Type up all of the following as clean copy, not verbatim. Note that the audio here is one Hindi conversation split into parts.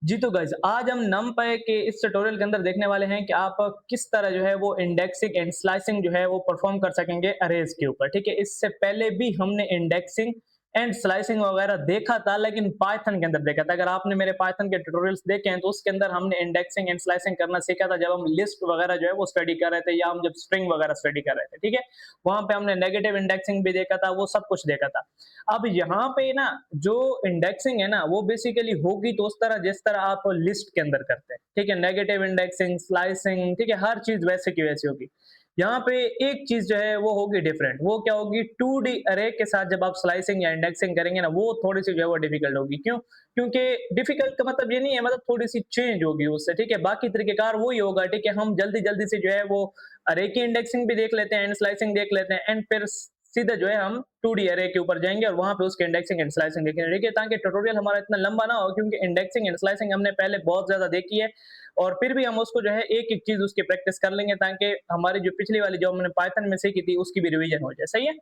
जी तो गाइस आज हम numpy के इस ट्यूटोरियल के अंदर देखने वाले हैं कि आप किस तरह जो है वो इंडेक्सिंग एंड स्लाइसिंग जो है वो परफॉर्म कर सकेंगे अरेज के ऊपर। ठीक है, इससे पहले भी हमने इंडेक्सिंग एंड स्लाइसिंग वगैरह देखा था, लेकिन पाइथन के अंदर देखा था। अगर आपने मेरे पाइथन के ट्यूटोरियल्स देखे हैं तो उसके अंदर हमने इंडेक्सिंग एंड स्लाइसिंग करना सीखा था, जब हम लिस्ट वगैरह जो है वो स्टडी कर रहे थे या हम जब स्ट्रिंग वगैरह स्टडी कर रहे थे। ठीक है, वहां पे हमने नेगेटिव इंडेक्सिंग भी देखा था, वो सब कुछ देखा था। अब यहाँ पे ना जो इंडेक्सिंग है ना वो बेसिकली होगी तो उस तरह जिस तरह आप लिस्ट के अंदर करते हैं। ठीक है, नेगेटिव इंडेक्सिंग, स्लाइसिंग, ठीक है, हर चीज वैसे की वैसी होगी। यहाँ पे एक चीज जो है वो होगी डिफरेंट। वो क्या होगी, 2D अरे के साथ जब आप स्लाइसिंग या इंडेक्सिंग करेंगे ना वो थोड़ी सी जो है वो डिफिकल्ट होगी। क्यों? क्योंकि डिफिकल्ट का मतलब ये नहीं है, मतलब थोड़ी सी चेंज होगी उससे। ठीक है, बाकी तरीकेकार वही होगा। ठीक है, हम जल्दी जल्दी से जो है वो अरे की इंडेक्सिंग भी देख लेते हैं, एंड स्लाइसिंग देख लेते हैं, एंड फिर सीधा जो है हम 2D अरे के ऊपर जाएंगे और वहां पे उसके इंडेक्सिंग एंड स्लाइसिंग देखेंगे। देखिए, ताकि ट्यूटोरियल हमारा इतना लंबा ना हो, क्योंकि इंडेक्सिंग एंड स्लाइसिंग हमने पहले बहुत ज्यादा देखी है और फिर भी हम उसको जो है एक एक चीज उसकी प्रैक्टिस कर लेंगे, ताकि हमारी जो पिछली वाली जो हमने पाइथन में सीखी थी उसकी भी रिवीजन हो जाए। सही है,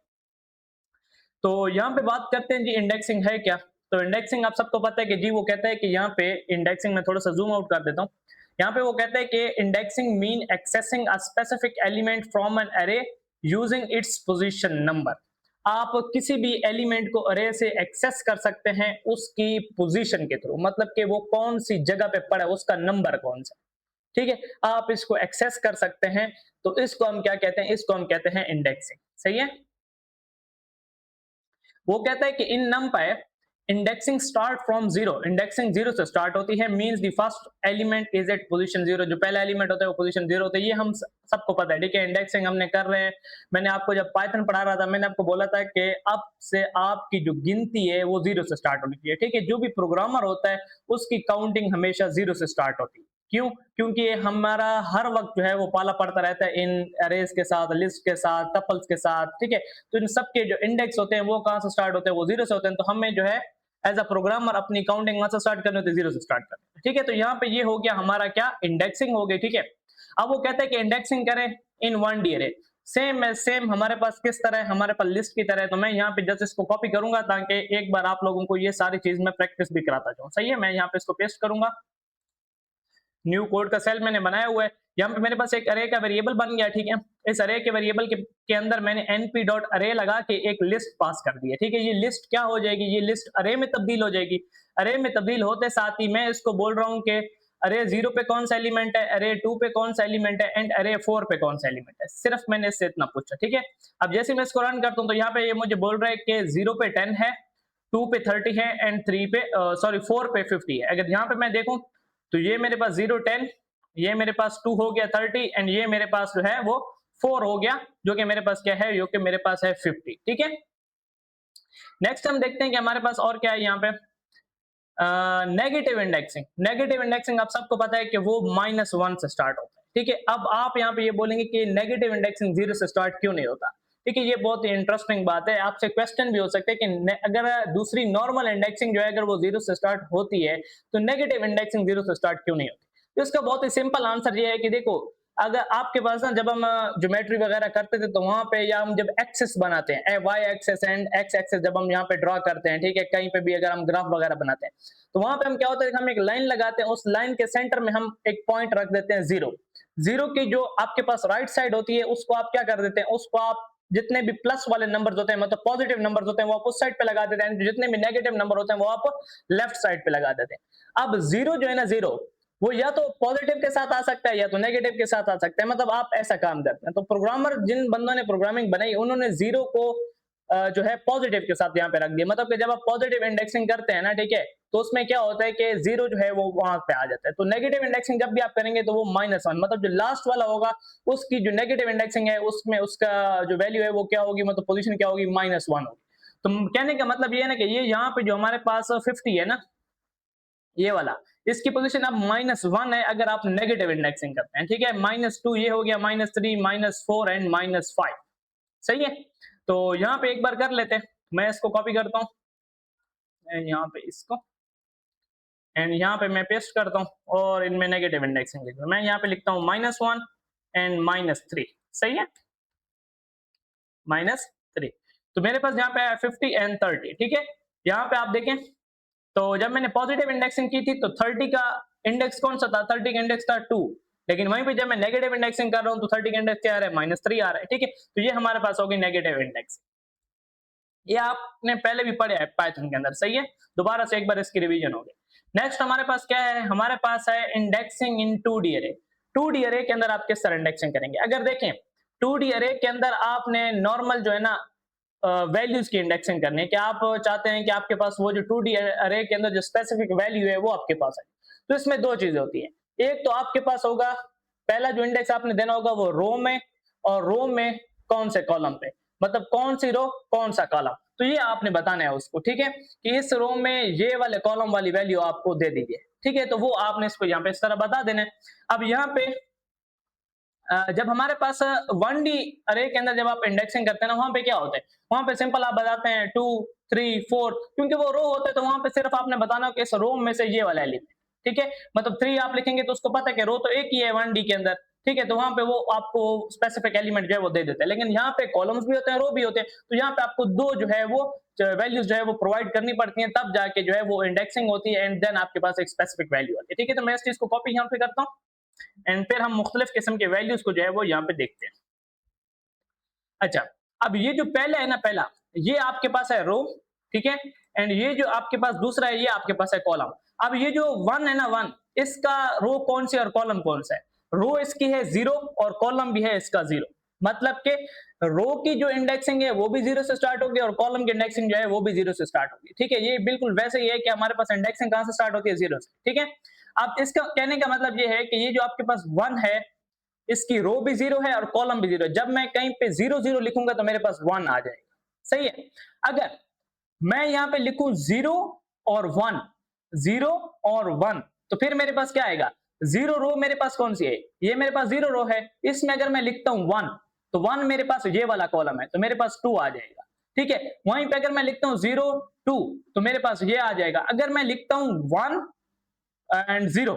तो यहाँ पे बात करते हैं जी इंडेक्सिंग है क्या। तो इंडेक्सिंग आप सबको पता है कि जी वो कहता है कि यहाँ पे इंडेक्सिंग में थोड़ा सा जूम आउट कर देता हूँ। यहाँ पे वो कहता है कि indexing mean accessing a specific element from an array using its position number. आप किसी भी एलिमेंट को अरे से एक्सेस कर सकते हैं उसकी पोजीशन के थ्रू, मतलब कि वो कौन सी जगह पे पड़ा है, उसका नंबर कौन सा। ठीक है, आप इसको एक्सेस कर सकते हैं, तो इसको हम क्या कहते हैं, इसको हम कहते हैं इंडेक्सिंग। सही है, वो कहता है कि in numpy indexing start from zero, indexing zero से स्टार्ट होती है। Means the first element is at position zero, जो पहला एलिमेंट होता है वो पोजीशन जीरो होता है। ये हम सबको पता है। ठीक है, इंडेक्सिंग हमने कर रहे हैं। मैंने आपको जब पाइथन पढ़ा रहा था मैंने आपको बोला था कि अब से आपकी जो गिनती है वो जीरो से स्टार्ट होनी चाहिए। ठीक है, जो भी प्रोग्रामर होता है उसकी काउंटिंग हमेशा जीरो से स्टार्ट होती है। क्यों? क्योंकि ये हमारा हर वक्त जो है वो पाला पड़ता रहता है इन अरेज के साथ, लिस्ट के साथ, टपल्स के साथ। ठीक है, तो इन सब के जो इंडेक्स होते हैं वो कहां से स्टार्ट होते हैं, वो जीरो से होते हैं। तो हमें जो है एज अ प्रोग्रामर अपनी काउंटिंग वहां से स्टार्ट करनी होती है, जीरो से स्टार्ट करनी है। ठीक है, तो यहाँ पे ये हो गया हमारा क्या, इंडेक्सिंग हो गई। ठीक है, अब वो कहता है कि इंडेक्सिंग करें इन 1D अरे। सेम है, सेम हमारे पास किस तरह है, हमारे पास लिस्ट की तरह है। तो मैं यहाँ पे जस्ट इसको कॉपी करूंगा ताकि एक बार आप लोगों को ये सारी चीज मैं प्रैक्टिस भी कराता जाऊं। सही है, मैं यहाँ पे इसको पेस्ट करूंगा। न्यू कोड का सेल मैंने बनाया हुआ है। यहाँ पे मेरे पास एक अरे का वेरिएबल बन गया। ठीक है, इस अरे के वेरिएबल के अंदर मैंने np डॉट अरे लगा के एक लिस्ट पास कर दी है। ठीक है, ये लिस्ट क्या हो जाएगी, ये लिस्ट अरे में तब्दील हो जाएगी। अरे में तब्दील होते साथ ही मैं इसको बोल रहा हूँ कि अरे जीरो पे कौन सा एलिमेंट है, अरे टू पे कौन सा एलिमेंट है, एंड अरे फोर पे कौन सा एलिमेंट है। सिर्फ मैंने इससे इतना पूछा। ठीक है, अब जैसे मैं इसको रन करता हूँ तो यहाँ पे ये मुझे बोल रहा है कि जीरो पे 10 है, टू पे 30 है, एंड थ्री पे सॉरी फोर पे 50 है। अगर यहाँ पे मैं देखूं तो ये मेरे पास जीरो 10, ये मेरे पास 2 हो गया 30, एंड ये मेरे पास जो है वो 4 हो गया, जो कि मेरे पास क्या है, जो कि मेरे पास है 50। ठीक है, नेक्स्ट हम देखते हैं कि हमारे पास और क्या है यहाँ पे। नेगेटिव इंडेक्सिंग, नेगेटिव इंडेक्सिंग आप सबको पता है कि वो -1 से स्टार्ट होता है। ठीक है, अब आप यहाँ पे ये बोलेंगे कि नेगेटिव इंडेक्सिंग जीरो से स्टार्ट क्यों नहीं होता। ठीक है, ये बहुत ही इंटरेस्टिंग बात है। आपसे क्वेश्चन भी हो सकते हैं कि अगर दूसरी नॉर्मल इंडेक्सिंग जो है अगर वो जीरो से स्टार्ट होती है तो नेगेटिव इंडेक्सिंग जीरो से स्टार्ट क्यों नहीं होती। तो इसका बहुत ही सिंपल आंसर ये है कि देखो, अगर आपके पास ना जब हम ज्योमेट्री वगैरह करते थे तो वहां पे, या हम जब एक्सेस बनाते हैं, Y axis and X axis जब हम यहाँ पे ड्रॉ करते हैं, ठीक है, कहीं पे भी अगर हम ग्राफ वगैरह बनाते हैं तो वहां पे हम क्या होता है, हम एक लाइन लगाते हैं, उस लाइन के सेंटर में हम एक पॉइंट रख देते हैं जीरो। जीरो की जो आपके पास राइट साइड होती है उसको आप क्या कर देते हैं, उसको आप जितने भी प्लस वाले नंबर्स होते हैं, मतलब पॉजिटिव नंबर्स होते हैं, वो आप उस साइड पे लगा देते हैं। जितने भी नेगेटिव नंबर होते हैं वो आप लेफ्ट साइड पे लगा देते हैं। अब जीरो जो है ना, जीरो वो या तो पॉजिटिव के साथ आ सकता है या तो नेगेटिव के साथ आ सकता है। मतलब आप ऐसा काम करते हैं। तो प्रोग्रामर, जिन बंदों ने प्रोग्रामिंग बनाई, उन्होंने जीरो को जो है पॉजिटिव के साथ यहाँ पे रख दिया। मतलब कि जब आप पॉजिटिव इंडेक्सिंग करते हैं ना, ठीक है, तो उसमें क्या होता है कि जीरो जो है वो वहां पे आ जाता है। तो नेगेटिव इंडेक्सिंग जब भी आप करेंगे तो वो -1, मतलब जो लास्ट वाला होगा उसकी जो नेगेटिव इंडेक्सिंग है उसमें उसका जो वैल्यू है वो क्या होगी, मतलब पोजीशन क्या होगी, -1 होगी। तो कहने का मतलब ये है ना कि ये यहाँ पे जो हमारे पास 50 है ना, ये वाला, इसकी पोजीशन अब -1 है अगर आप नेगेटिव इंडेक्सिंग करते हैं। ठीक है, -2 ये हो गया, -3, -4 एंड -5। सही है, तो यहाँ पे एक बार कर लेते हैं। मैं इसको कॉपी करता हूँ, मैं यहाँ पे इसको एंड यहाँ पे मैं पेस्ट करता हूँ और इनमें नेगेटिव इंडेक्सिंग लिखता हूँ। मैं यहाँ पे लिखता हूँ -1 एंड -3। सही है, -3। तो मेरे पास यहाँ पे है 50 एंड 30। ठीक है, यहाँ पे आप देखें तो जब मैंने पॉजिटिव इंडेक्सिंग की थी तो 30 का इंडेक्स कौन सा था, 30 का इंडेक्स था 2, लेकिन वहीं पे जब मैं नेगेटिव इंडेक्सिंग कर रहा हूं तो 30 का इंडेक्स क्या आ रहा है, -3 आ रहा है। ठीक है, तो ये हमारे पास होगी नेगेटिव इंडेक्स। ये आपने पहले भी पढ़ा है पाइथन के अंदर, सही है, दोबारा से एक बार इसकी रिवीजन होगी। नेक्स्ट हमारे पास क्या है, हमारे पास है इंडेक्सिंग इन 2D अरे। 2D अरे के अंदर आप किस तरह इंडेक्सिंग करेंगे, अगर देखें 2D अरे के अंदर आपने नॉर्मल जो है ना वैल्यूज की इंडेक्सिंग करनी है, कि आप चाहते हैं कि आपके पास वो जो 2D अरे के अंदर जो स्पेसिफिक वैल्यू है वो आपके पास है। तो इसमें दो चीजें होती हैं, एक तो आपके पास होगा, पहला जो इंडेक्स आपने देना होगा वो रो में, और रो में कौन से कॉलम पे, मतलब कौन सी रो कौन सा कॉलम, तो ये आपने बताना है उसको। ठीक है, कि इस रो में ये वाले कॉलम वाली वैल्यू आपको दे दीजिए। ठीक है, तो वो आपने इसको यहाँ पे इस तरह बता देना है। अब यहाँ पे जब हमारे पास 1D अरे के अंदर जब आप इंडेक्सिंग करते हैं ना, वहां पे क्या होता है, वहां पे सिंपल आप बताते हैं 2 3 4, क्योंकि वो रो होते हैं तो वहां पे सिर्फ आपने बताना कि इस रो में से ये वाला एलिमेंट। ठीक है, मतलब 3 आप लिखेंगे तो उसको पता है कि रो तो एक ही है 1D के अंदर। ठीक है, तो वहां पे वो आपको स्पेसिफिक एलिमेंट जो है वो दे देता है, लेकिन यहाँ पे कॉलम्स भी होते हैं, रो भी होते हैं, तो यहाँ पे आपको दो जो है वो वैल्यूज जो है वो प्रोवाइड करनी पड़ती हैं, तब जाके जो है वो इंडेक्सिंग होती है, एंड देन आपके पास एक स्पेसिफिक वैल्यू आती है। ठीक है, तो मैं इस चीज को कॉपी यहाँ पे करता हूँ, एंड फिर हम मुख्तलिफ किस्म के वैल्यूज को जो है वो यहाँ पे देखते हैं। अच्छा, अब ये जो पहले है ना, पहला ये आपके पास है रो, ठीक है, एंड ये जो आपके पास दूसरा है ये आपके पास है कॉलम। अब ये जो वन है ना, वन, इसका रो कौन सी और कॉलम कौन सा है, रो इसकी है 0 और कॉलम भी है इसका 0, मतलब के रो की जो इंडेक्सिंग है वो भी 0 से स्टार्ट होगी और कॉलम की इंडेक्सिंग जो है वो भी 0 से स्टार्ट होगी। ठीक है, ये बिल्कुल वैसे ही है कि हमारे पास इंडेक्सिंग कहां से स्टार्ट होती है, 0 से। ठीक है, अब इसका कहने का मतलब ये है कि ये जो आपके पास 1 है, इसकी रो भी 0 है और कॉलम भी 0 है। जब मैं कहीं पे 0 0 लिखूंगा तो मेरे पास 1 आ जाएगा, सही है। अगर मैं यहां पे लिखूं 0 और 1, 0 और 1, तो फिर मेरे पास क्या आएगा, 0 रो मेरे पास कौन सी है, ये मेरे पास 0 रो है, इसमें अगर मैं लिखता हूं 1, तो 1 मेरे पास ये वाला कॉलम है, तो मेरे पास 2 आ जाएगा। ठीक है, वहीं पे अगर मैं लिखता हूं 0 2, तो मेरे पास ये आ जाएगा। अगर मैं लिखता हूं 1 एंड 0,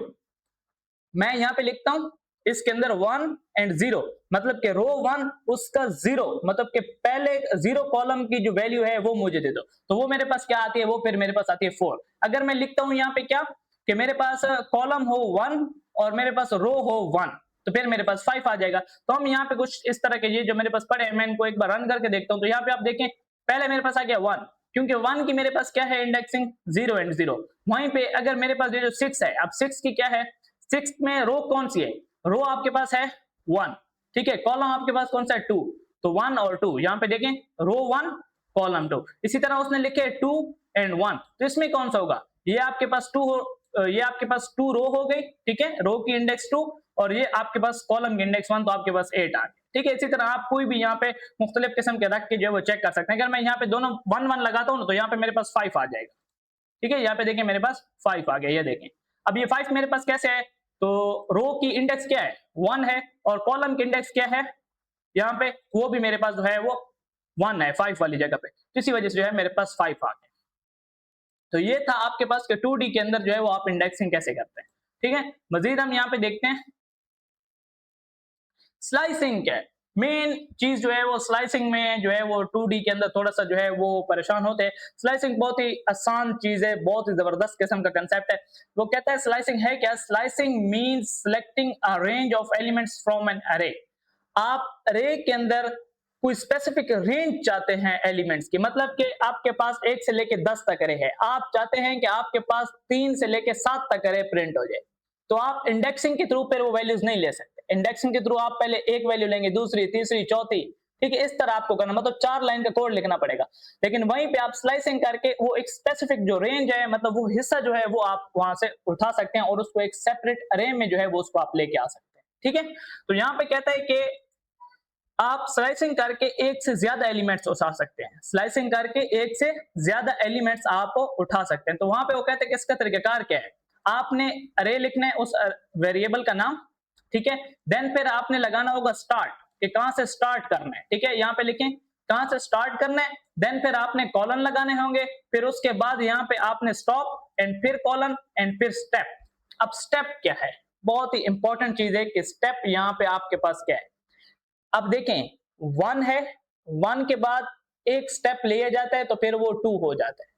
मैं यहां पे लिखता हूं इसके अंदर 1 एंड 0, मतलब कि रो 1 उसका 0, मतलब कि पहले 0 कॉलम की जो वैल्यू है वो मुझे दे दो, तो वो मेरे पास क्या आती है, वो फिर मेरे पास आती है 4। अगर मैं लिखता हूं यहां पे क्या, कि मेरे पास कॉलम हो 1 और मेरे पास रो हो 1, तो फिर मेरे पास 5 आ जाएगा। तो हम यहाँ पे कुछ इस तरह के ये जो मेरे पास पड़े हैं, मैं इनको एक बार रन करके देखता हूं। तो यहाँ पे आप देखें, पहले मेरे पास आ गया 1, क्योंकि 1 की मेरे पास क्या है इंडेक्सिंग, 0 एंड 0। वहीं पे अगर मेरे पास ये जो 6 है, अब 6 की क्या है, 6 में रो कौन सी है, रो आपके पास है 1, ठीक है, कॉलम आपके पास कौन सा है 2, तो 1 और 2 यहां पे देखें, रो 1 कॉलम 2। इसी तरह उसने लिखे 2 एंड 1, तो इसमें कौन सा होगा, ये आपके पास 2 ये आपके पास 2 रो हो गई, ठीक है, रो की इंडेक्स 2, और ये आपके पास कॉलम की इंडेक्स 1, तो आपके पास 8 आ गए। ठीक है, इसी तरह आप कोई भी यहाँ पे मुख्तलिफ किस्म के रख के जो है वो चेक कर सकते हैं। अगर मैं यहाँ पे दोनों 1 1 लगाता हूँ तो यहाँ पे मेरे पास 5 आ जाएगा। ठीक है, यहाँ पे देखें मेरे पास 5 आ गया, ये देखें। अब ये 5 मेरे पास कैसे है, तो रो की इंडेक्स क्या है, 1 है, और कॉलम की इंडेक्स क्या है, यहाँ पे वो भी मेरे पास जो है वो 1 है 5 वाली जगह पे, तो इसी वजह से जो है मेरे पास 5 आ गए। तो ये था आपके पास के 2D के अंदर जो है वो आप इंडेक्सिंग कैसे करते हैं। ठीक है, मजीद हम यहाँ पे देखते हैं स्लाइसिंग क्या है। मेन चीज जो है वो स्लाइसिंग में जो है वो 2D के अंदर थोड़ा सा जो है वो परेशान होते हैं। स्लाइसिंग बहुत ही आसान चीज है, बहुत ही जबरदस्त किस्म का कंसेप्ट है। वो कहता है स्लाइसिंग है क्या, slicing means selecting a range of elements from an array. आप अरे के अंदर कोई स्पेसिफिक रेंज चाहते हैं एलिमेंट्स की, मतलब कि आपके पास 1 से लेके 10 तक अरे है, आप चाहते हैं कि आपके पास 3 से लेके 7 तक अरे प्रिंट हो जाए, तो आप इंडेक्सिंग के थ्रू फिर वो वैल्यूज नहीं ले सकते। इंडेक्सिंग के थ्रू आप पहले एक वैल्यू लेंगे, दूसरी, तीसरी, चौथी, ठीक है, इस तरह आपको करना, मतलब 4 लाइन का कोड लिखना पड़ेगा। लेकिन वहीं पे आप स्लाइसिंग करके वो एक स्पेसिफिक जो रेंज है, मतलब वो हिस्सा जो है वो आप वहां से उठा सकते हैं और उसको एक सेपरेट अरे में जो है वो उसको आप लेके आ सकते हैं। ठीक है, तो यहाँ पे कहता है कि आप स्लाइसिंग करके एक से ज्यादा एलिमेंट्स उठा सकते हैं, स्लाइसिंग करके एक से ज्यादा एलिमेंट्स आप उठा सकते हैं। तो वहां पे वो कहते हैं कि इसका तरीकाकार क्या है, आपने अरे लिखना है उस वेरिएबल का नाम, ठीक है, देन फिर आपने लगाना होगा स्टार्ट, कि कहां से स्टार्ट करना है, ठीक है, यहाँ पे लिखें कहां से स्टार्ट करना है, देन फिर आपने कॉलन लगाने होंगे, फिर उसके बाद यहाँ पे आपने स्टॉप एंड फिर कॉलन एंड फिर स्टेप। अब स्टेप क्या है, बहुत ही इंपॉर्टेंट चीज है कि स्टेप यहाँ पे आपके पास क्या है। अब देखें 1 है, 1 के बाद एक स्टेप लिया जाता है तो फिर वो 2 हो जाता है,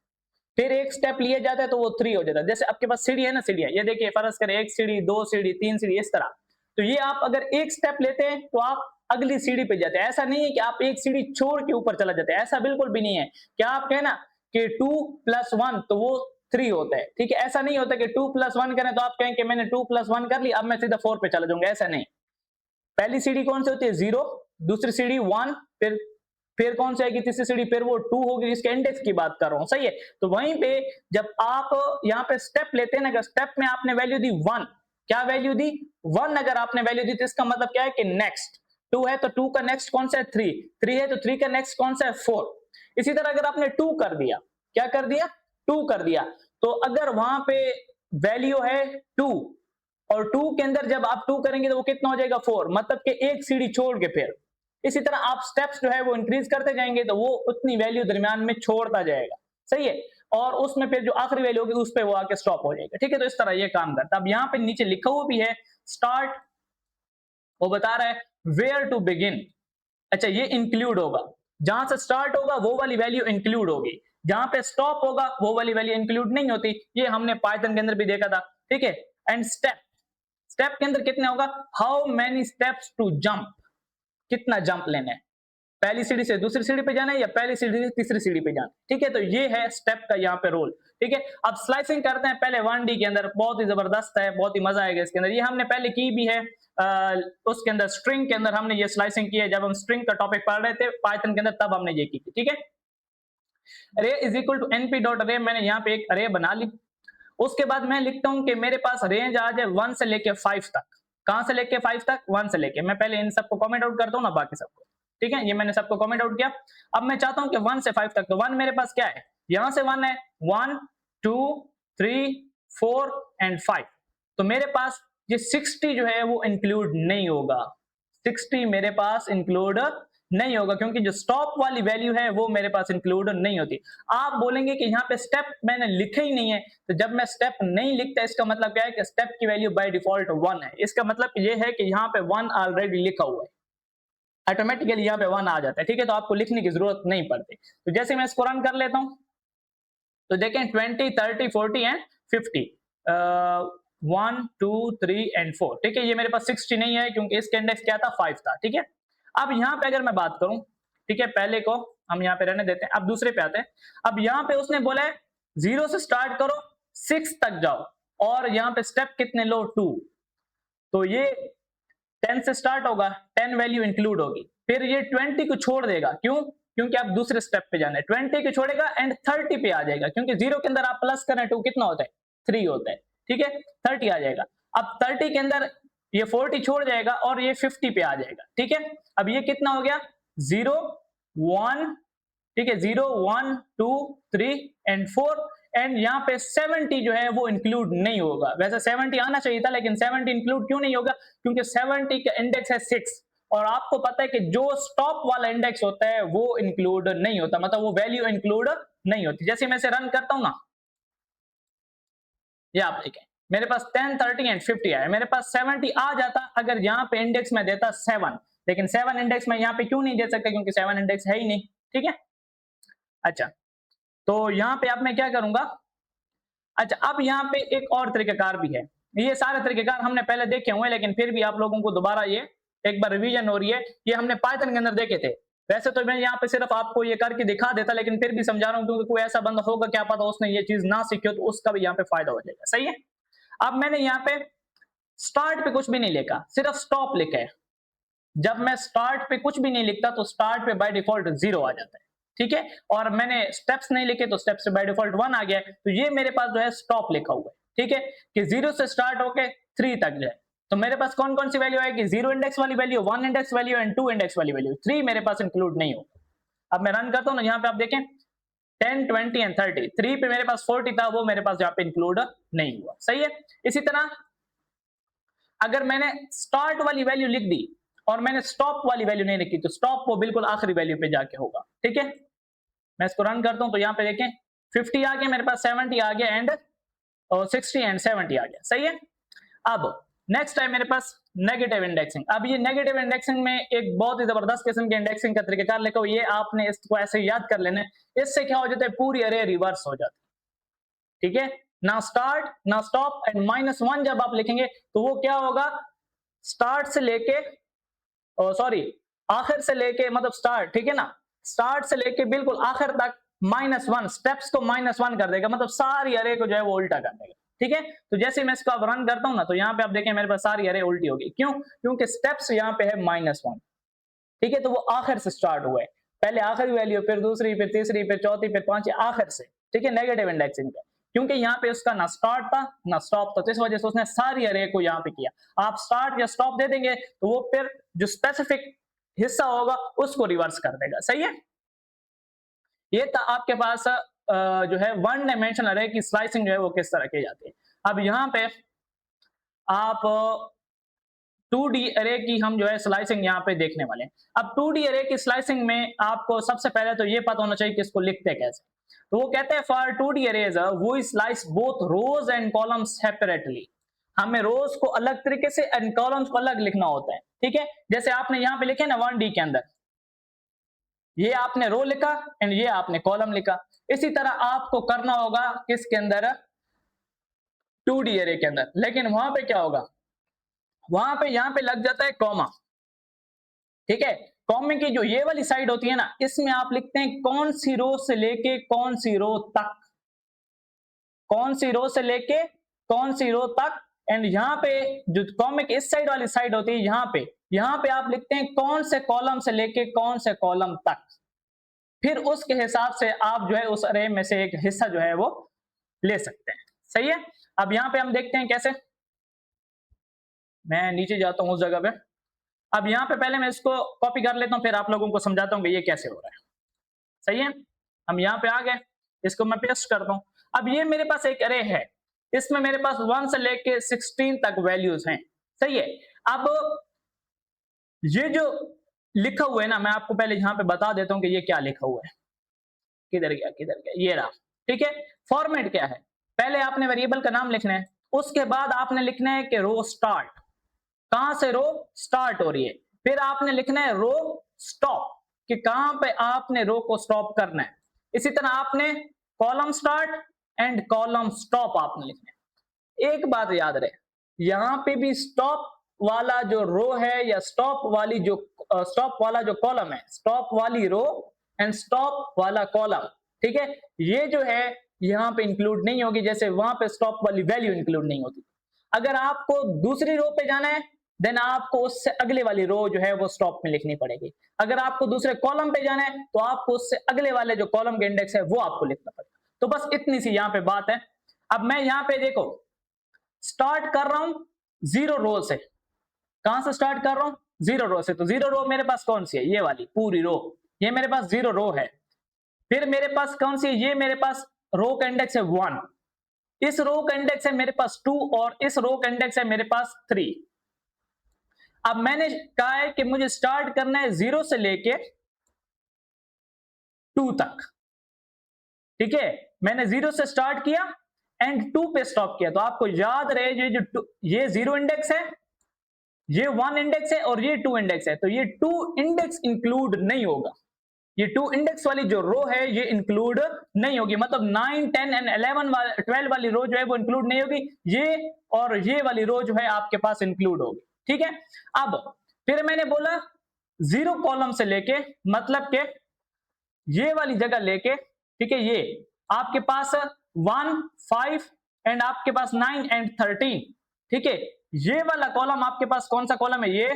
फिर एक स्टेप लिया जाता है तो वो 3 हो जाता है। जैसे आपके पास सीढ़ी है ना, सीढ़ी है, ये देखिए फर्ज करें 1 सीढ़ी, 2 सीढ़ी, 3 सीढ़ी इस तरह। तो ये आप अगर एक स्टेप लेते हैं तो आप अगली सीढ़ी पे जाते हैं। ऐसा नहीं है कि आप एक सीढ़ी छोड़ के ऊपर चला जाते हैं, ऐसा बिल्कुल भी नहीं है। क्या आप कहें ना कि 2 + 1 तो वो 3 होता है, ठीक है? ऐसा नहीं होता कि 2 + 1 करें तो आप कहें कि मैंने 2 + 1 कर लिया, अब मैं सीधा 4 पे चला जाऊँगा, ऐसा नहीं। पहली सीढ़ी कौन सी होती है? 0, दूसरी सीढ़ी 1, फिर कौन सी आएगी तीसरी सीढ़ी? फिर वो 2 होगी, जिसके इंडेक्स की बात कर रहा हूं, सही है? तो वहीं पे जब आप यहाँ पे स्टेप लेते हैं ना, अगर स्टेप में आपने वैल्यू दी 1, क्या वैल्यू दी? 1 अगर आपने वैल्यू दी तो इसका मतलब क्या है कि नेक्स्ट 2 है तो 2 का नेक्स्ट कौन सा है? 3 है तो 3 का नेक्स्ट कौन सा है? 4। इसी तरह अगर आपने 2 कर दिया, क्या कर दिया? 2 कर दिया, तो अगर वहां पे वैल्यू है 2 और 2 के अंदर जब आप 2 करेंगे तो वो कितना हो जाएगा? 4, मतलब कि एक सीढ़ी छोड़ के फिर इसी तरह आप स्टेप्स जो है वो इंक्रीज करते जाएंगे तो वो उतनी वैल्यू दरमियान में छोड़ता जाएगा, सही है? और उसमें फिर जो आखिरी वैल्यू होगी उस पे वो आके स्टॉप हो जाएगा, ठीक है? तो इस तरह ये काम करता है। अब यहाँ पे नीचे लिखा हुआ भी है स्टार्ट, वो बता रहा है वेयर टू बिगिन। अच्छा, ये इंक्लूड होगा, जहां से स्टार्ट होगा वो वाली वैल्यू इंक्लूड होगी, जहां पे स्टॉप होगा वो वाली वैल्यू इंक्लूड नहीं होती। ये हमने पाइथन के अंदर भी देखा था, ठीक है? एंड स्टेप, स्टेप के अंदर कितने होगा? How many steps to jump, कितना जंप लेना है, पहली सीढ़ी से दूसरी सीढ़ी पे जाना है या पहली सीढ़ी से तीसरी सीढ़ी पे जाना है, ठीक है? तो ये है स्टेप का यहाँ पे रोल, ठीक है? अब स्लाइसिंग करते हैं पहले 1D के अंदर, बहुत ही जबरदस्त है, बहुत ही मजा आएगा इसके अंदर। ये हमने पहले की भी है उसके अंदर स्ट्रिंग के अंदर हमने ये स्लाइसिंग की है, जब हम स्ट्रिंग का टॉपिक पढ़ रहे थे पाइथन के अंदर तब हमने ये की थी, ठीक है? Array is equal to np dot array, मैंने यहाँ पे एक अरे बना ली। उसके बाद मैं लिखता हूं कि मेरे पास रेंज आ जाए 1 से लेके 5 तक। कहां से लेके 5 तक? 1 से लेके। मैं पहले इन सबको कमेंट आउट करता हूं ना, बाकी सबको, ठीक है? ये मैंने सबको कमेंट आउट किया। अब मैं चाहता हूं कि 1 से 5 तक, तो 1 मेरे पास क्या है? यहां से 1 है, 1 2 3 4 एंड 5। तो मेरे पास ये 60 जो है वो इंक्लूड नहीं होगा, 60 मेरे पास इंक्लूड नहीं होगा, क्योंकि जो स्टॉप वाली वैल्यू है वो मेरे पास इंक्लूड नहीं होती। आप बोलेंगे कि यहाँ पे स्टेप मैंने लिखे ही नहीं है, तो जब मैं स्टेप नहीं लिखता इसका मतलब क्या है कि स्टेप की वैल्यू बाय डिफॉल्ट 1 है। इसका मतलब ये है कि यहाँ पे 1 ऑलरेडी लिखा हुआ है, ऑटोमेटिकली यहाँ पे 1 आ जाता है, ठीक है? तो आपको लिखने की जरूरत नहीं पड़ती। तो जैसे मैं इसको रन कर लेता हूँ तो देखें 20 30 40 एंड 50, 1 2 3 एंड 4, ठीक है? ये मेरे पास 60 नहीं है क्योंकि इसका इंडेक्स क्या था? 5 था, ठीक है? अब यहाँ पे अगर मैं बात करूं, ठीक है, पहले को हम यहाँ पे रहने देते हैं, अब दूसरे पे आते हैं। अब यहाँ पे उसने बोला है 0 से स्टार्ट करो 6 तक जाओ, और यहाँ पे स्टेप कितने लो? 2। तो ये 10 से स्टार्ट होगा, 10 वैल्यू इंक्लूड होगी, फिर ये 20 को छोड़ देगा, क्यों? क्योंकि आप दूसरे स्टेप पे जाना है, 20 को छोड़ेगा एंड 30 पे आ जाएगा, क्योंकि 0 के अंदर आप प्लस करें 2 कितना होता है? 3 होता है, ठीक है? 30 आ जाएगा। अब 30 के अंदर ये 40 छोड़ जाएगा और ये 50 पे आ जाएगा, ठीक है? अब ये कितना हो गया? 0 1, ठीक है? 0 1 2 3 एंड 4, एंड यहाँ पे 70 जो है वो इंक्लूड नहीं होगा। वैसे 70 आना चाहिए था, लेकिन 70 इंक्लूड क्यों नहीं होगा? क्योंकि 70 का इंडेक्स है 6, और आपको पता है कि जो स्टॉप वाला इंडेक्स होता है वो इंक्लूड नहीं होता, मतलब वो वैल्यू इंक्लूड नहीं होती। जैसे मैं इसे रन करता हूं ना, ये आप देखें मेरे पास 10 30 एंड 50 आया, मेरे पास 70 आ जाता अगर यहाँ पे इंडेक्स में देता 7, लेकिन 7 इंडेक्स में यहाँ पे क्यों नहीं दे सकता? क्योंकि 7 इंडेक्स है ही नहीं, ठीक है? अच्छा, तो यहाँ पे अब मैं क्या करूंगा? अच्छा, अब यहाँ पे एक और तरीकाकार भी है। ये सारे तरीकेकार हमने पहले देखे हुए हैं, लेकिन फिर भी आप लोगों को दोबारा ये एक बार रिवीजन हो रही है। ये हमने पाइथन के अंदर देखे थे। वैसे तो मैं यहाँ पे सिर्फ आपको ये करके दिखा देता, लेकिन फिर भी समझा रहा हूँ क्योंकि कोई ऐसा बंदा होगा, क्या पता उसने ये चीज ना सीखी हो, तो उसका भी यहाँ पे फायदा हो जाएगा, सही है? अब मैंने यहाँ पे स्टार्ट पे कुछ भी नहीं लिखा, सिर्फ स्टॉप लिखा है। जब मैं स्टार्ट पे कुछ भी नहीं लिखता तो स्टार्ट पे बाय डिफॉल्ट 0 आ जाता है, ठीक है? और मैंने स्टेप्स नहीं लिखे तो स्टेप्स से बाय डिफॉल्ट 1 आ गया है। तो ये मेरे पास जो है स्टॉप लिखा हुआ है, ठीक है? कि 0 से स्टार्ट होके 3 तक जाए। तो मेरे पास कौन कौन सी वैल्यू आएगी? 0 इंडेक्स वाली value, 1 index value and 2 index वाली वैल्यू। 3 मेरे पास इंक्लूड नहीं होगा। अब मैं रन करता हूं ना, यहाँ पे आप देखें 10 20 एंड 30, 3 पे मेरे पास 40 था, वो मेरे पास यहाँ पे इंक्लूड नहीं हुआ, सही है? इसी तरह अगर मैंने स्टार्ट वाली वैल्यू लिख दी और मैंने स्टॉप वाली वैल्यू नहीं लिखी, तो स्टॉप वो बिल्कुल आखिरी वैल्यू पे जाके होगा, ठीक है? मैं इसको रन करता हूं तो यहाँ पे देखें 50 आ गया मेरे पास, 70 आ गया एंड 60 एंड 70 आ गया, सही है? अब नेक्स्ट है मेरे पास नेगेटिव इंडेक्सिंग। अब ये नेगेटिव इंडेक्सिंग में एक बहुत ही जबरदस्त किस्म के इंडेक्सिंग का तरीकेकार लिखा, ये आपने इसको ऐसे याद कर लेना है। इससे क्या हो जाता है? पूरी अरे रिवर्स हो जाती है। ठीक है, ना स्टार्ट ना स्टॉप एंड -1 जब आप लिखेंगे तो वो क्या होगा, स्टार्ट से लेके सॉरी आखिर से लेके मतलब स्टार्ट, ठीक है ना, स्टार्ट से लेके बिल्कुल आखिर तक -1 स्टेप्स को -1 कर देगा, मतलब सारी अरे को जो है वो उल्टा कर देगा। ठीक है, तो जैसे मैं इसको अब रन करता हूं ना, तो यहाँ पे आप देखें मेरे पास सारी अरे उल्टी होगी। क्यों? क्योंकि स्टेप्स यहाँ पे है -1। ठीक है, तो वो आखिर से स्टार्ट हुआ है, पहले आखिरी वैल्यू, फिर दूसरी, फिर तीसरी, फिर चौथी, फिर पांचवी, आखिर से। ठीक है, नेगेटिव इंडेक्सिंग पे, क्योंकि यहाँ पे उसका ना स्टार्ट था ना स्टॉप था, तो इस वजह से उसने सारी अरे को यहाँ पे किया। आप स्टार्ट या स्टॉप दे देंगे तो वो फिर जो स्पेसिफिक हिस्सा होगा उसको रिवर्स कर देगा। सही है, ये था आपके पास जो है वन डायमेंशनल अरे की स्लाइसिंग जो है वो किस तरह की जाती है। अब यहाँ पे आप 2D अरे की हम जो है स्लाइसिंग यहाँ पे देखने वाले हैं। अब 2D अरे की स्लाइसिंग में आपको सबसे पहले तो ये पता होना चाहिए कि इसको लिखते कैसे। तो वो कहते हैं for 2D arrays we slice both rows and columns separately. हमें रोज को अलग तरीके से एंड कॉलम्स को अलग लिखना होता है। ठीक है, जैसे आपने यहाँ पे लिखे ना 1D के अंदर, ये आपने रो लिखा एंड ये आपने कॉलम लिखा। इसी तरह आपको करना होगा किसके अंदर, 2D अरे के अंदर। लेकिन वहां पे क्या होगा, वहां पे यहाँ पे लग जाता है कॉमा। ठीक है, कॉमे की जो ये वाली साइड होती है ना, इसमें आप लिखते हैं कौन सी रो से लेके कौन सी रो तक, कौन सी रो से लेके कौन सी रो तक। एंड यहाँ पे जो कॉमे की इस साइड वाली साइड होती है, यहाँ पे आप लिखते हैं कौन से कॉलम से लेके कौन से कॉलम तक। फिर उसके हिसाब से आप जो है उस अरे में से एक हिस्सा जो है वो ले सकते हैं। सही है, अब यहाँ पे हम देखते हैं कैसे। मैं नीचे जाता हूं उस जगह पे। अब यहाँ पे पहले मैं इसको कॉपी कर लेता हूँ, फिर आप लोगों को समझाता हूँ कि ये कैसे हो रहा है। सही है, हम यहाँ पे आ गए, इसको मैं पेस्ट करता हूँ। अब ये मेरे पास एक अरे है, इसमें मेरे पास 1 से लेके 16 तक वैल्यूज हैं। सही है, अब ये जो लिखा हुआ है ना, मैं आपको पहले यहाँ पे बता देता हूँ कि ये क्या लिखा हुआ है। किधर गया किधर गया, ये रहा। ठीक है, फॉर्मेट क्या है, पहले आपने वेरिएबल का नाम लिखना है, उसके बाद आपने लिखना है कि रो स्टार्ट, कहां से रो स्टार्ट हो रही है। फिर आपने लिखना है रो स्टॉप, कि कहां पे आपने रो को स्टॉप करना है। इसी तरह आपने column start and column stop आपने लिखना है। एक बात याद रहे, यहां पे भी स्टॉप वाला जो रो है या स्टॉप वाला जो कॉलम है, स्टॉप वाली रो एंड स्टॉप वाला कॉलम, ठीक है, ये जो है यहां पे इंक्लूड नहीं होगी, जैसे वहां पे स्टॉप वाली वैल्यू इंक्लूड नहीं होती। अगर आपको दूसरी रो पे जाना है, देन आपको उससे अगले वाली रो जो है वो स्टॉप में लिखनी पड़ेगी। अगर आपको दूसरे कॉलम पे जाना है, तो आपको उससे अगले वाले जो कॉलम के इंडेक्स है वो आपको लिखना पड़ेगा। तो बस इतनी सी यहाँ पे बात है। अब मैं यहाँ पे देखो स्टार्ट कर रहा हूं 0 रो से। कहां से स्टार्ट कर रहा हूं, 0 रो से। तो 0 रो मेरे पास कौन सी है, ये वाली पूरी रो, ये मेरे पास 0 रो है। फिर मेरे पास कौन सी है, ये मेरे पास रो का इंडेक्स है 1, इस रो का इंडेक्स है मेरे पास 2 और इस रो का इंडेक्स है मेरे पास 3। अब मैंने कहा है कि मुझे स्टार्ट करना है 0 से लेके 2 तक। ठीक है, मैंने 0 से स्टार्ट किया एंड 2 पे स्टॉप किया। तो आपको याद रहे ये 0 इंडेक्स है, ये 1 इंडेक्स है और ये 2 इंडेक्स है, तो ये 2 इंडेक्स इंक्लूड नहीं होगा। ये 2 इंडेक्स वाली जो रो है ये इंक्लूड नहीं होगी, मतलब 9 10 एंड 12 वाली रो जो है वो इंक्लूड नहीं होगी, ये और ये वाली रो जो है आपके पास इंक्लूड होगी। ठीक है, अब फिर मैंने बोला 0 कॉलम से लेके, मतलब के ये वाली जगह लेके, ठीक है, ये आपके पास 1 5 एंड आपके पास 9 एंड 13। ठीक है, ये वाला कॉलम आपके पास कौन सा कॉलम है, ये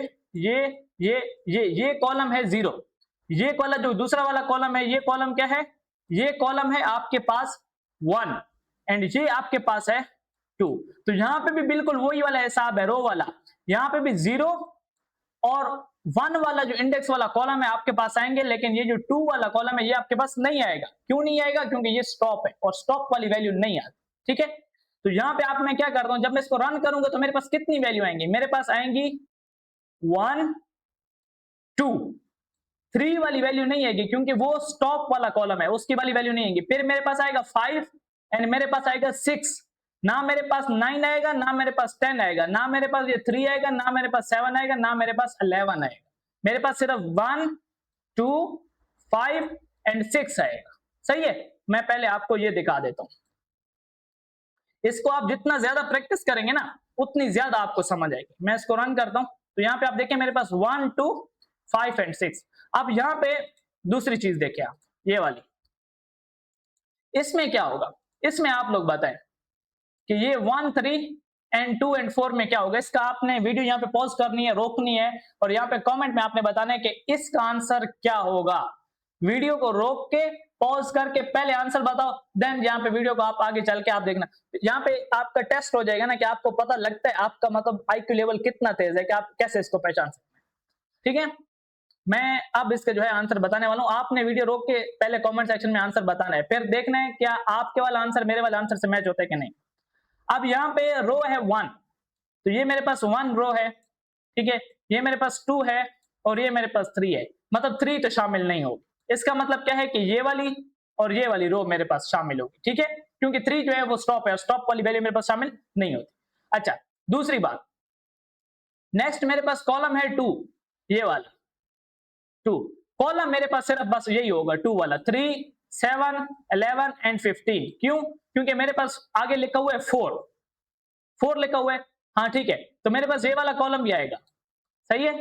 ये कॉलम है 0। ये वाला जो दूसरा वाला कॉलम है, ये कॉलम क्या है, ये कॉलम है आपके पास 1 एंड ये आपके पास है 2। तो यहां पे भी बिल्कुल वही वाला हिसाब है रो वाला, यहां पे भी 0 और 1 वाला जो इंडेक्स वाला कॉलम है आपके पास आएंगे, लेकिन ये जो 2 वाला कॉलम है ये आपके पास नहीं आएगा। क्यों नहीं आएगा, क्योंकि ये स्टॉप है और स्टॉप वाली वैल्यू नहीं आती। ठीक है, तो यहां पे आप मैं क्या करता हूं, जब मैं इसको रन करूंगा तो मेरे पास कितनी वैल्यू आएंगी, मेरे पास आएंगी 1 2, 3 वाली वैल्यू नहीं आएगी क्योंकि वो स्टॉप वाला कॉलम है, उसकी वाली वैल्यू नहीं आएगी। फिर मेरे पास आएगा 5 एंड मेरे पास आएगा 6, ना मेरे पास 9 आएगा, ना मेरे पास 10 आएगा, ना मेरे पास ये 3 आएगा, ना मेरे पास 7 आएगा, ना मेरे पास 11 आएगा। मेरे पास सिर्फ 1 2 5 एंड 6 आएगा। सही है, मैं पहले आपको ये दिखा देता हूं। इसको आप जितना ज्यादा प्रैक्टिस करेंगे ना उतनी ज्यादा आपको समझ आएगी। मैं इसको रन करता हूं तो यहाँ पे आप देखिए मेरे पास 1 2 5 एंड 6। अब यहाँ पे दूसरी चीज देखिए आप, ये वाली, इसमें क्या होगा, इसमें आप लोग बताएं कि ये 1 3 एंड 2 एंड 4 में क्या होगा। इसका आपने वीडियो यहाँ पे पॉज करनी है, रोकनी है और यहाँ पे कमेंट में आपने बताना है कि इसका आंसर क्या होगा। वीडियो को रोक के पॉज करके पहले आंसर बताओ, देन यहाँ पे वीडियो को आप आगे चल के आप देखना। यहाँ पे आपका टेस्ट हो जाएगा ना कि आपको पता लगता है आपका मतलब आईक्यू लेवल कितना तेज है कि आप कैसे इसको पहचान सकते हैं। ठीक है, मैं अब इसका जो है आंसर बताने वाला हूं। आपने वीडियो रोक के पहले कमेंट सेक्शन में आंसर बताना है, फिर देखना है क्या आपके वाला आंसर मेरे वाले आंसर से मैच होता है कि नहीं। अब यहाँ पे रो है 1, तो ये मेरे पास 1 रो है, ठीक है, ये मेरे पास 2 है और ये मेरे पास 3 है, मतलब 3 तो शामिल नहीं होगी। इसका मतलब क्या है कि ये वाली और ये वाली रो मेरे पास शामिल होगी, ठीक है, क्योंकि 3 जो है वो स्टॉप है, स्टॉप वाली वैल्यू मेरे पास शामिल नहीं होती। अच्छा, दूसरी बात, नेक्स्ट मेरे पास कॉलम है 2, ये वाला 2 कॉलम मेरे पास सिर्फ बस यही होगा 2 वाला, 3 7 11 एंड 15। क्यों? क्योंकि मेरे पास आगे लिखा हुआ है 4 लिखा हुआ है। हाँ ठीक है, तो मेरे पास ये वाला कॉलम भी आएगा, सही है।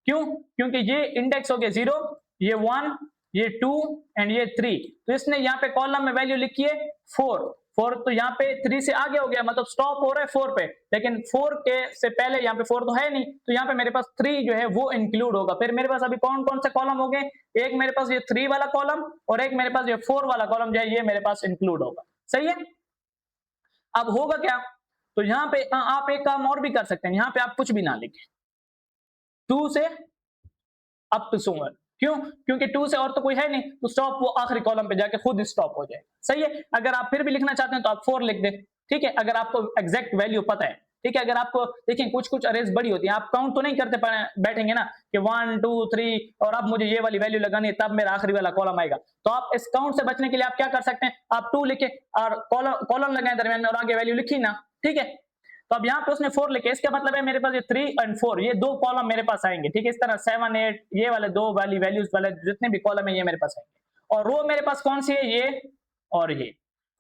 क्यों? क्योंकि ये इंडेक्स हो गया 0, ये 1, ये 2 एंड ये 3, तो इसने यहाँ पे कॉलम में वैल्यू लिखी है 4 तो यहाँ पे 3 से आगे हो गया, मतलब स्टॉप हो रहा है 4 पे, लेकिन 4 के से पहले यहाँ पे 4 तो है नहीं, तो यहाँ पे मेरे पास 3 जो है वो इंक्लूड होगा। फिर मेरे पास अभी कौन कौन से कॉलम हो गए, एक मेरे पास ये 3 वाला कॉलम और एक मेरे पास ये 4 वाला कॉलम जो है ये मेरे पास इंक्लूड होगा, सही है। अब होगा क्या, तो यहाँ पे आप एक काम और भी कर सकते हैं, यहाँ पे आप कुछ भी ना लिखें, 2 से अप टू समवन। क्यों? क्योंकि 2 से और तो कोई है नहीं, तो स्टॉप वो आखिरी कॉलम पे जाके खुद स्टॉप हो जाए, सही है। अगर आप फिर भी लिखना चाहते हैं तो आप 4 लिख दें, ठीक है, अगर आपको एग्जैक्ट वैल्यू पता है, ठीक है। अगर आपको देखिए कुछ कुछ अरेज बड़ी होती है, आप काउंट तो नहीं करते बैठेंगे ना कि 1 2 3 और अब मुझे ये वाली वैल्यू लगानी है तब मेरा आखिरी वाला कॉलम आएगा, तो आप इस काउंट से बचने के लिए आप क्या कर सकते हैं, आप 2 लिखे और कॉलम लगाए दरमियान में और आगे वैल्यू लिखी ना, ठीक है। तो अब यहाँ पे उसने 4 लिखे, इसका मतलब है मेरे पास ये 3 एंड 4 ये दो कॉलम मेरे पास आएंगे, ठीक है। इस तरह 7 8 ये वाले दो वाली वैल्यूज वाले जितने भी कॉलम है ये मेरे पास आएंगे, और रो मेरे पास कौन सी है, ये और ये,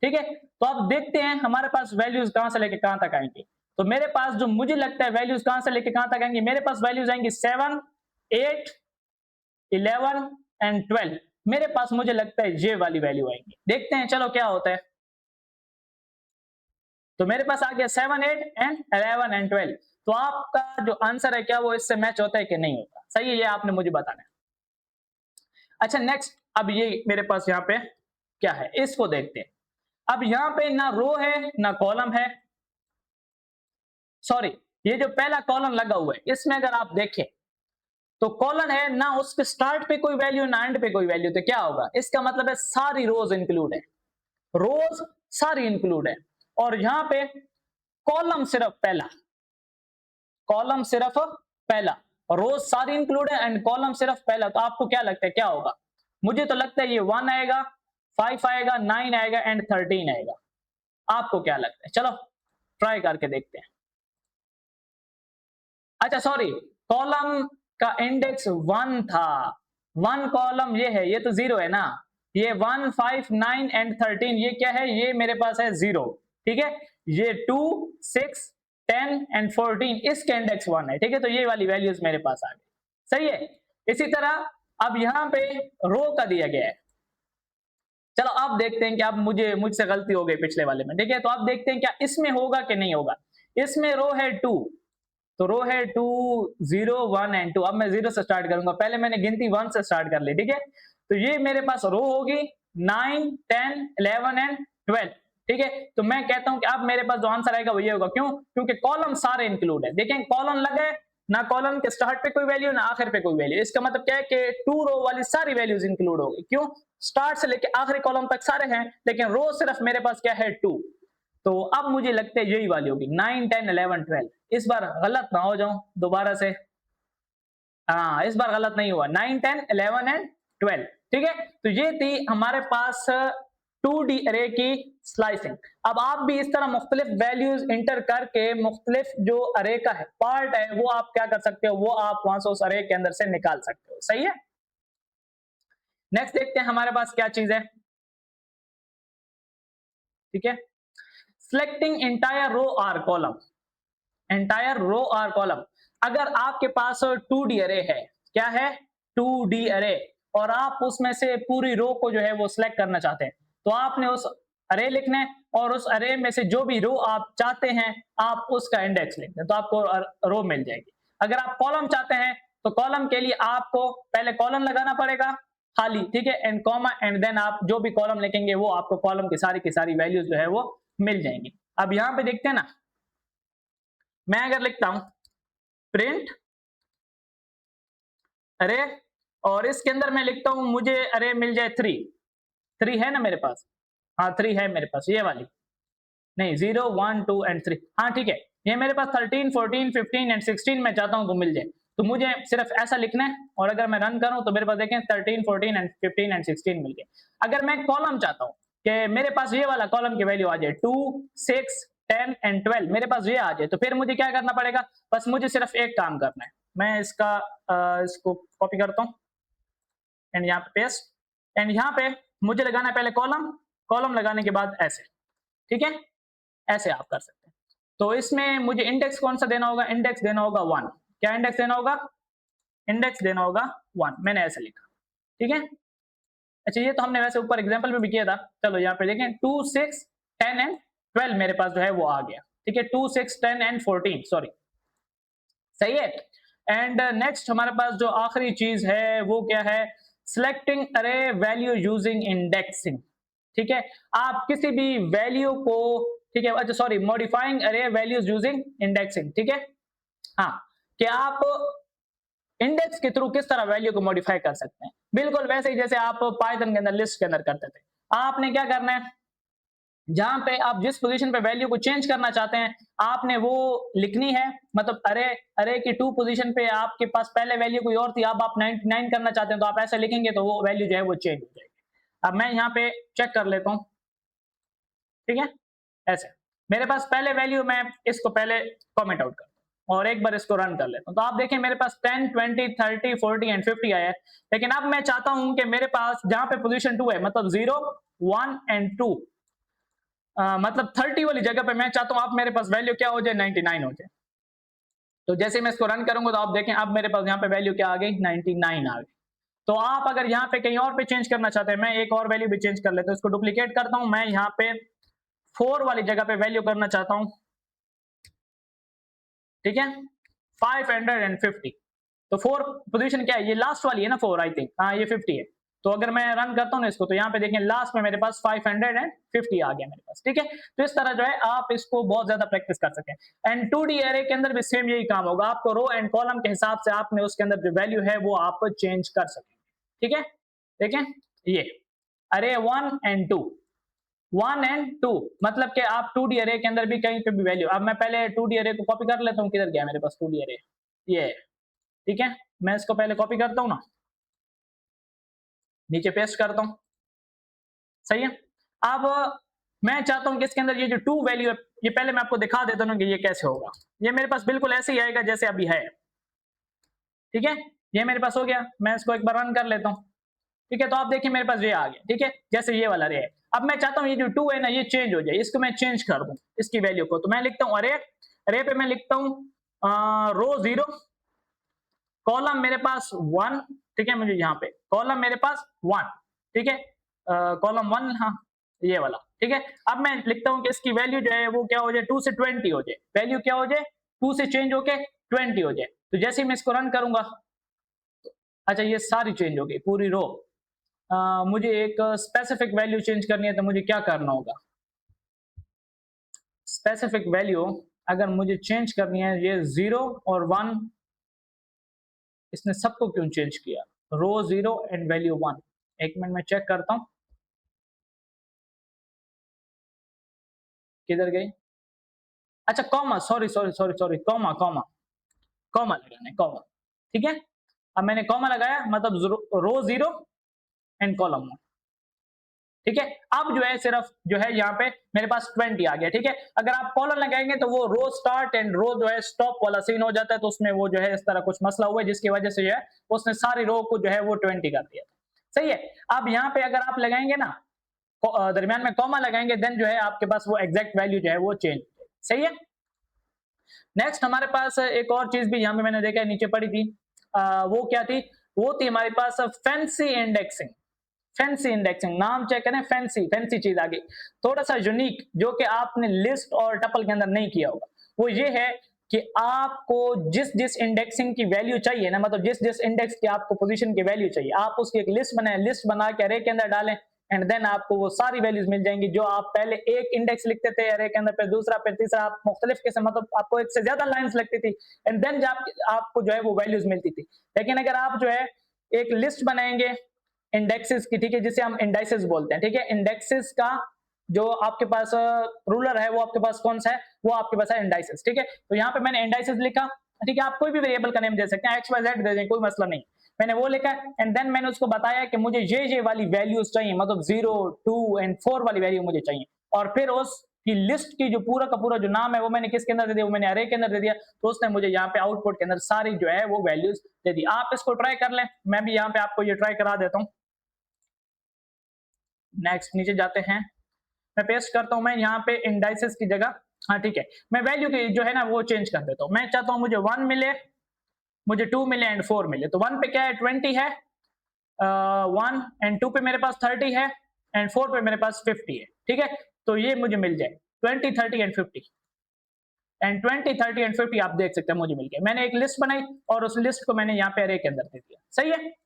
ठीक है। तो अब देखते हैं हमारे पास वैल्यूज कहां से लेके कहां तक आएंगी। तो मेरे पास जो मुझे लगता है वैल्यूज कहां से लेके कहां तक आएंगी, मेरे पास वैल्यूज आएंगी 7 8 11 एंड 12। मेरे पास मुझे लगता है ये वाली वैल्यू आएंगी, देखते हैं चलो क्या होता है। तो मेरे पास आ गया 7 8 एंड 11 एंड 12। तो आपका जो आंसर है क्या वो इससे मैच होता है कि नहीं होता, सही है, ये आपने मुझे बताना है। अच्छा नेक्स्ट, अब ये मेरे पास यहाँ पे क्या है इसको देखते हैं। अब यहाँ पे ना रो है ना कॉलम है, सॉरी, ये जो पहला कॉलम लगा हुआ है इसमें अगर आप देखें तो कॉलन है ना, उसके स्टार्ट पे कोई वैल्यू ना एंड पे कोई वैल्यू, तो क्या होगा, इसका मतलब है सारी रोज इंक्लूड है, रोज सारी इंक्लूड है। और यहां पे कॉलम सिर्फ पहला, कॉलम सिर्फ पहला, रोज सारी इंक्लूड है एंड कॉलम सिर्फ पहला। तो आपको क्या लगता है क्या होगा, मुझे तो लगता है ये 1 आएगा, 5 आएगा, 9 आएगा एंड 13 आएगा। आपको क्या लगता है, चलो ट्राई करके देखते हैं। अच्छा सॉरी, कॉलम का इंडेक्स 1 था, 1 कॉलम ये है, ये तो 0 है ना, ये 1 5 9 एंड 13 ये क्या है, ये मेरे पास है 0, ठीक है। ये 2 6 10 एंड 14 इसके इंडेक्स 1 है, ठीक है। तो ये वाली वैल्यूज मेरे पास आ गई, सही है। इसी तरह अब यहां पे रो का दिया गया है, चलो आप देखते हैं कि अब मुझसे गलती हो गई पिछले वाले में, ठीक है। तो आप देखते हैं क्या इसमें होगा कि नहीं होगा। इसमें रो है 2, तो रो है 2 0 1 एंड 2। अब मैं 0 से स्टार्ट करूंगा, पहले मैंने गिनती 1 से स्टार्ट कर ली, ठीक है। तो ये मेरे पास रो होगी 9 10 11 एंड 12, ठीक है। तो मैं कहता हूं कि अब मेरे पास जो आंसर आएगा वो ये होगा, क्यों, क्योंकि कॉलम सारे इंक्लूड है। देखें कॉलम लगा है ना, कॉलम के स्टार्ट पे कोई वैल्यू ना आखिर पे कोई वैल्यू, इसका मतलब क्या है कि 2 रो वाली सारी वैल्यूज इंक्लूड होगी। क्यों, स्टार्ट से लेके आखिरी कॉलम तक सारे हैं, लेकिन रो सिर्फ मेरे पास क्या है 2। तो अब मुझे लगता है यही वाली होगी 9 10 11 12। इस बार गलत ना हो जाऊं दोबारा से, हाँ इस बार गलत नहीं हुआ, 9 10 11 एंड 12, ठीक है। तो ये थी हमारे पास 2D अरे की स्लाइसिंग। अब आप भी इस तरह मुख्तलिफ वैल्यूज इंटर करके मुख्तलिफ जो अरे का है पार्ट है वो आप क्या कर सकते हो, वो आप वहां से उस अरे के अंदर से निकाल सकते हो, सही है। नेक्स्ट देखते हैं हमारे पास क्या चीज है, ठीक है। Selecting entire row or column, entire row or column. अगर आपके पास 2D अरे है, क्या है 2D अरे, और आप उसमें से पूरी रो को जो है वो सिलेक्ट करना चाहते हैं, तो आपने उस अरे लिखना है और उस अरे में से जो भी रो आप चाहते हैं आप उसका इंडेक्स लिख दें तो आपको रो मिल जाएगी। अगर आप कॉलम चाहते हैं तो कॉलम के लिए आपको पहले कॉलम लगाना पड़ेगा खाली, ठीक है, एंड कॉमा, एंड देन आप जो भी कॉलम लिखेंगे वो आपको कॉलम की सारी वैल्यूज जो है वो मिल जाएंगी। अब यहाँ पे देखते हैं ना, मैं अगर लिखता हूं प्रिंट अरे और इसके अंदर मैं लिखता हूं मुझे अरे मिल जाए 3 है ना मेरे पास, हाँ 3 है मेरे पास, ये वाली नहीं 0 1 2 एंड 3, हाँ ठीक है, ये मेरे पास 13 14 15 एंड 16 मैं चाहता हूं तो मिल जाए, तो मुझे सिर्फ ऐसा लिखना है और अगर मैं रन करूं तो मेरे पास देखें 13 14 एंड 15 एंड 16 मिल गए। अगर मैं कॉलम चाहता हूं कि मेरे पास ये वाला कॉलम की वैल्यू आ जाए 2 6 10 एंड 12 मेरे पास ये आ जाए, तो फिर मुझे क्या करना पड़ेगा, बस मुझे सिर्फ एक काम करना है, मैं इसको कॉपी करता हूं एंड यहाँ पे पेस्ट, एंड यहाँ पे मुझे लगाना है पहले कॉलम, कॉलम लगाने के बाद ऐसे, ठीक है, ऐसे आप कर सकते हैं। तो इसमें मुझे इंडेक्स कौन सा देना होगा, इंडेक्स देना होगा 1, क्या इंडेक्स देना होगा, इंडेक्स देना होगा 1, मैंने ऐसे लिखा, ठीक है। अच्छा ये तो हमने वैसे ऊपर एग्जांपल में भी किया था, चलो यहाँ पे देखें 2 6 10 एंड 12 मेरे पास जो है वो आ गया, ठीक है, 2 6 10 एंड 14 सॉरी, सही है। एंड नेक्स्ट हमारे पास जो आखिरी चीज है वो क्या है, सिलेक्टिंग अरे वैल्यू यूजिंग इंडेक्सिंग, ठीक है, आप किसी भी वैल्यू को, ठीक है, अच्छा सॉरी, मॉडिफाइंग अरे वैल्यूज यूजिंग इंडेक्सिंग, ठीक है, हाँ, कि आप इंडेक्स के थ्रू किस तरह वैल्यू को मॉडिफाई कर सकते हैं, बिल्कुल वैसे ही जैसे आप पाइथन के अंदर लिस्ट के अंदर करते थे। आपने क्या करना है, जहां पे आप जिस पोजीशन पे वैल्यू को चेंज करना चाहते हैं आपने वो लिखनी है, मतलब अरे अरे की 2 पोजीशन पे आपके पास पहले वैल्यू कोई और थी, अब आप 99 करना चाहते हैं तो आप ऐसे लिखेंगे तो वो वैल्यू जो है वो चेंज हो जाएगी। अब मैं यहाँ पे चेक कर लेता हूँ, ठीक है, ऐसे मेरे पास पहले वैल्यू, मैं इसको पहले कमेंट आउट करता हूँ और एक बार इसको रन कर लेता हूँ, तो आप देखें मेरे पास 10 20 30 40 एंड 50 आया है, लेकिन अब मैं चाहता हूं कि मेरे पास जहां पे पोजीशन 2 है, मतलब 0 1 एंड 2, मतलब 30 वाली जगह पे मैं चाहता हूं आप मेरे पास वैल्यू क्या हो जाए, 99 हो जाए। तो जैसे मैं इसको रन करूंगा तो आप देखें अब मेरे पास यहाँ पे वैल्यू क्या आ गई, 99 आ गई। तो आप अगर यहाँ पे कहीं और पे चेंज करना चाहते हैं, मैं एक और वैल्यू भी चेंज कर लेता हूँ, इसको डुप्लीकेट करता हूँ, मैं यहाँ पे 4 वाली जगह पे वैल्यू करना चाहता हूँ, ठीक है, 550, तो 4 पोजीशन क्या है, ये लास्ट वाली है ना 4 आई थिंक, हाँ ये 50 है। तो अगर मैं रन करता हूँ ना इसको, तो यहाँ पे देखें लास्ट में मेरे पास 550 आ गया मेरे पास, ठीक है। तो इस तरह जो है आप इसको बहुत ज्यादा प्रैक्टिस कर सकें। एंड 2D एरे के अंदर भी सेम यही काम होगा, आपको रो एंड कॉलम के हिसाब से आपने उसके अंदर जो वैल्यू है वो आप चेंज कर सकेंगे, ठीक है। देखें ये अरे 1 एंड 2, 1 एंड 2, मतलब कि आप 2D अरे के अंदर भी कहीं पे भी वैल्यू, अब मैं पहले 2D अरे को कॉपी कर लेता हूँ, किधर गया मेरे पास 2D अरे, ये है, ठीक है, मैं इसको पहले कॉपी करता हूँ ना, नीचे पेस्ट करता हूँ, सही है। अब मैं चाहता हूँ कि इसके अंदर ये जो 2 वैल्यू है, ये पहले मैं आपको दिखा देता हूँ कि ये कैसे होगा। ये मेरे पास बिल्कुल ऐसे ही आएगा जैसे अभी है, ठीक है, ये मेरे पास हो गया, मैं इसको एक बार रन कर लेता हूँ, ठीक है, तो आप देखिए मेरे पास ये आ गया, ठीक है, जैसे ये वाला रे है। अब मैं चाहता हूँ ये जो 2 है ना ये चेंज हो जाए, इसको मैं चेंज कर दूं इसकी वैल्यू को, तो मैं लिखता हूँ अरे, अरे पे मैं लिखता हूँ रो 0, कॉलम मेरे पास 1, ठीक है, मुझे यहाँ पे कॉलम मेरे पास 1, ठीक है, कॉलम 1, हाँ ये वाला, ठीक है। अब मैं लिखता हूँ कि इसकी वैल्यू जो है वो क्या हो जाए, 2 से 20 हो जाए, वैल्यू क्या हो जाए, 2 से चेंज होके 20 हो जाए। तो जैसे ही मैं इसको रन करूंगा, अच्छा ये सारी चेंज हो गई पूरी रो। मुझे एक स्पेसिफिक वैल्यू चेंज करनी है तो मुझे क्या करना होगा, स्पेसिफिक वैल्यू अगर मुझे चेंज करनी है, ये 0 और 1, इसने सबको क्यों चेंज किया, रो 0 एंड वैल्यू 1, एक मिनट में चेक करता हूं किधर गई, अच्छा comma, sorry sorry sorry sorry, comma comma, comma लगाना है, कॉमा, ठीक है। अब मैंने कॉमा लगाया, मतलब रो 0 एंड कॉलम 1, ठीक है। अब जो है सिर्फ जो है यहाँ पे मेरे पास 20 आ गया, ठीक है। अगर आप कॉलम लगाएंगे तो वो रो स्टार्ट एंड रो जो है स्टॉप वाला सीन हो जाता है, तो उसमें वो जो है इस तरह कुछ मसला हुआ है जिसकी वजह से जो है उसने सारी रो को जो है वो 20 कर दिया, सही है। अब यहाँ पे अगर आप लगाएंगे ना दरमियान में कॉमा लगाएंगे, देन जो है आपके पास वो एग्जैक्ट वैल्यू जो है वो चेंज, सही है। नेक्स्ट हमारे पास एक और चीज भी यहाँ पे मैंने देखा नीचे पड़ी थी, वो क्या थी, वो थी हमारे पास फैंसी इंडेक्सिंग। फैंसी इंडेक्सिंग नाम चेक करें, फैंसी फैंसी चीज आ गई, थोड़ा सा यूनिक, जो कि आपने लिस्ट और टपल के अंदर नहीं किया होगा। वो ये है कि आपको जिस जिस इंडेक्सिंग की वैल्यू चाहिए ना, मतलब जिस जिस इंडेक्स की आपको पोजीशन की वैल्यू चाहिए, आप उसकी एक लिस्ट बनाएं, लिस्ट बना के अरे के अंदर डालें, एंड देन आपको वो सारी वैल्यूज मिल जाएंगी। जो आप पहले एक इंडेक्स लिखते थे अरे के अंदर, फिर दूसरा, फिर तीसरा, आप मुख्तलिफ किस्म, मतलब आपको एक से ज्यादा लाइंस लगती थी, एंड देन आपको जो है वो वैल्यूज मिलती थी। लेकिन अगर आप जो है एक लिस्ट बनाएंगे इंडेक्सेस की, ठीक है, जिसे हम इंडाइसेस बोलते हैं, ठीक है, इंडेक्सेस का जो आपके पास रूलर है, वो आपके पास कौन सा है, वो आपके पास है इंडाइसेस, ठीक है। तो यहाँ पे मैंने इंडाइसेस लिखा, ठीक है, आप कोई भी वेरिएबल का नेम दे सकते हैं, एक्स वाई जेड दे दें, कोई मसला नहीं। मैंने वो लिखा एंड देन मैंने उसको बताया कि मुझे ये वाली वैल्यूज चाहिए, मतलब 0, 2 एंड 4 वाली वैल्यू मुझे चाहिए, और फिर उस की लिस्ट की जो पूरा का पूरा जो नाम है वो मैंने किसके अंदर दे दिया, वो मैंने अरे के अंदर दे दिया। तो उसने मुझे यहाँ पे आउटपुट के अंदर सारी जो है वो वैल्यूज दे दी। आप इसको ट्राई कर लें, मैं भी यहाँ पे आपको ये ट्राई करा देता हूँ। नेक्स्ट नीचे जाते हैं, मैं पेस्ट करता हूं, मैं यहाँ पे इंडाइसेस की जगह, हाँ ठीक है, मैं वैल्यू की जो है ना वो चेंज कर देता हूं। मैं चाहता हूं मुझे 1 मिले, मुझे 2 मिले एंड 4 मिले। तो 1 पे क्या है, 20 है, 1 एंड 2 पे मेरे पास 30 है, एंड 4 पे मेरे पास 50 है, ठीक है। तो ये मुझे मिल जाए 20, 30 एंड 50, एंड 20, 30 एंड 50 आप देख सकते हैं मुझे मिल गया। मैंने एक लिस्ट बनाई और उस लिस्ट को मैंने यहाँ पे अरे के अंदर दे दिया, सही है।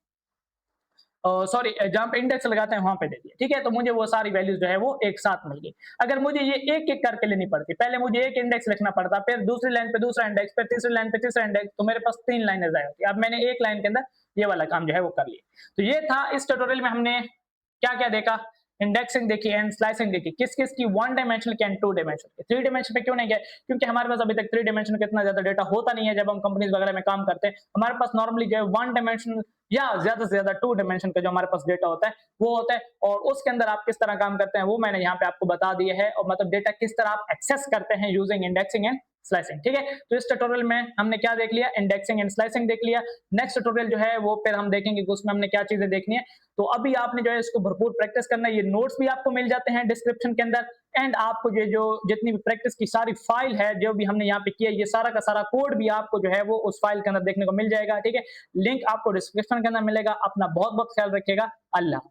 सॉरी, जहां पे इंडेक्स लगाते हैं वहां पे दे दिया, ठीक है। तो मुझे वो सारी वैल्यूज जो है वो एक साथ मिल गई। अगर मुझे ये एक एक करके लेनी पड़ती, पहले मुझे एक इंडेक्स लिखना पड़ता, फिर दूसरी लाइन पे दूसरा इंडेक्स, फिर तीसरी लाइन पे तीसरा इंडेक्स, तो मेरे पास 3 लाइनें जाए होती। अब मैंने एक लाइन के अंदर ये वाला काम जो है वो कर लिया। तो ये था इस ट्यूटोरियल में हमने क्या क्या देखा, इंडेक्सिंग देखी एंड स्लाइसिंग देखी, किस किस की 1 डायमेंशनल की एंड 2 डायमेंशनल। 3 डायमेंशन पे क्यों नहीं गए, क्योंकि हमारे पास अभी तक 3 डायमेंशन का इतना ज्यादा डेटा होता नहीं है। जब हम कंपनीज वगैरह में काम करते हैं, हमारे पास नॉर्मली जो है 1 डायमेंशन या ज्यादा से ज्यादा 2 डायमेंशन का जो हमारे पास डेटा होता है वो होता है, और उसके अंदर आप किस तरह काम करते हैं वो मैंने यहाँ पे आपको बता दिया है, और मतलब डेटा किस तरह आप एक्सेस करते हैं यूजिंग इंडेक्सिंग एंड स्लाइसिंग, ठीक है। तो इस ट्यूटोरियल में हमने क्या देख लिया, इंडेक्सिंग एंड स्लाइसिंग देख लिया। नेक्स्ट ट्यूटोरियल जो है वो फिर हम देखेंगे कि उसमें हमने क्या चीजें देखनी है। तो अभी आपने जो है इसको भरपूर प्रैक्टिस करना है। ये नोट्स भी आपको मिल जाते हैं डिस्क्रिप्शन के अंदर, एंड आपको ये जो जितनी भी प्रैक्टिस की सारी फाइल है जो भी हमने यहाँ पे किया, ये सारा का सारा कोड भी आपको जो है वो उस फाइल के अंदर देखने को मिल जाएगा, ठीक है। लिंक आपको डिस्क्रिप्शन के अंदर मिलेगा। अपना बहुत बहुत ख्याल रखिएगा। अल्लाह।